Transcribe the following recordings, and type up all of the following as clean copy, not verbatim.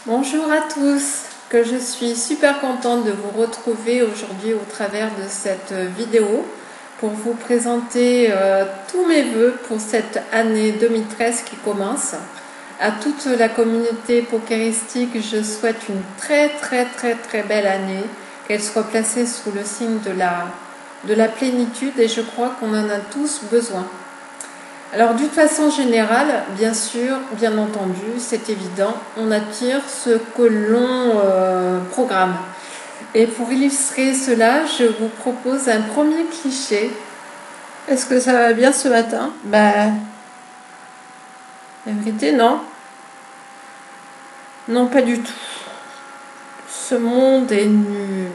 Bonjour à tous, que je suis super contente de vous retrouver aujourd'hui au travers de cette vidéo pour vous présenter tous mes vœux pour cette année 2013 qui commence. À toute la communauté pokéristique, je souhaite une très belle année, qu'elle soit placée sous le signe de la plénitude et je crois qu'on en a tous besoin. Alors d'une façon générale, bien sûr, bien entendu, c'est évident, on attire ce que l'on programme. Et pour illustrer cela, je vous propose un premier cliché. Est-ce que ça va bien ce matin? La vérité, non. Non, pas du tout. Ce monde est nul.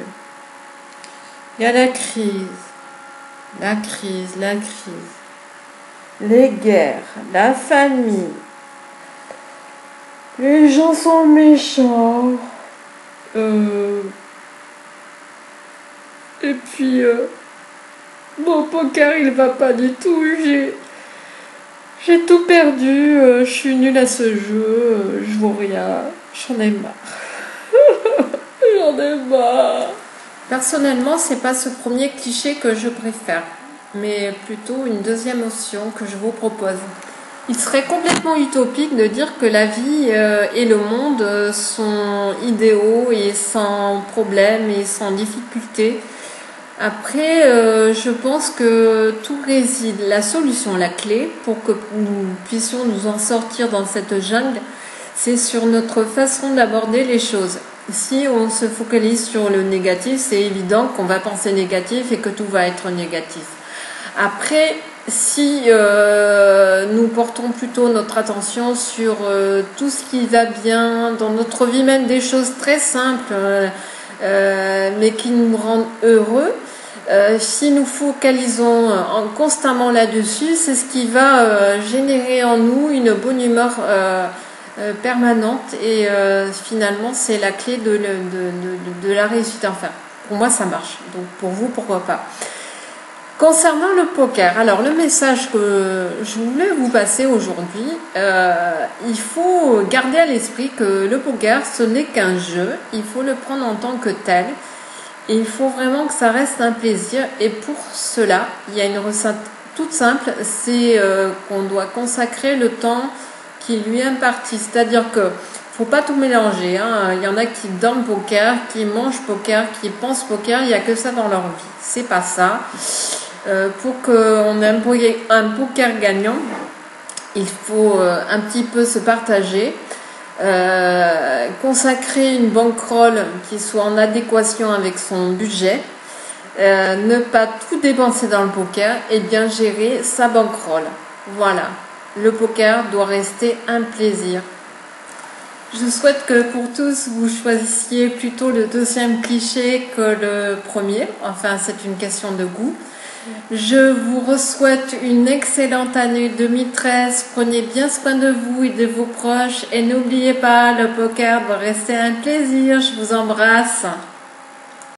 Il y a la crise. Les guerres, la famille, les gens sont méchants. Et puis, mon poker il va pas du tout. J'ai tout perdu. Je suis nulle à ce jeu. Je vaux rien. J'en ai marre. J'en ai marre. Personnellement, c'est pas ce premier cliché que je préfère, mais plutôt une deuxième option que je vous propose. Il serait complètement utopique de dire que la vie et le monde sont idéaux et sans problème et sans difficulté. Après, je pense que tout réside, la solution, la clé pour que nous puissions nous en sortir dans cette jungle, c'est sur notre façon d'aborder les choses. Si on se focalise sur le négatif, c'est évident qu'on va penser négatif et que tout va être négatif. Après, si nous portons plutôt notre attention sur tout ce qui va bien dans notre vie, même des choses très simples, mais qui nous rendent heureux, si nous focalisons constamment là-dessus, c'est ce qui va générer en nous une bonne humeur permanente et finalement c'est la clé de la réussite. Enfin, pour moi ça marche, donc pour vous pourquoi pas. Concernant le poker, alors le message que je voulais vous passer aujourd'hui, il faut garder à l'esprit que le poker ce n'est qu'un jeu, il faut le prendre en tant que tel et il faut vraiment que ça reste un plaisir et pour cela il y a une recette toute simple, c'est qu'on doit consacrer le temps qui lui est imparti, c'est-à-dire que faut pas tout mélanger, hein. Il y en a qui dorment poker, qui mangent poker, qui pensent poker, il n'y a que ça dans leur vie, c'est pas ça. Pour qu'on ait un poker gagnant, il faut un petit peu se partager, consacrer une bankroll qui soit en adéquation avec son budget, ne pas tout dépenser dans le poker et bien gérer sa bankroll. Voilà, le poker doit rester un plaisir. Je souhaite que pour tous vous choisissiez plutôt le deuxième cliché que le premier, enfin c'est une question de goût. Je vous souhaite une excellente année 2013. Prenez bien soin de vous et de vos proches. Et n'oubliez pas, le poker doit rester un plaisir. Je vous embrasse.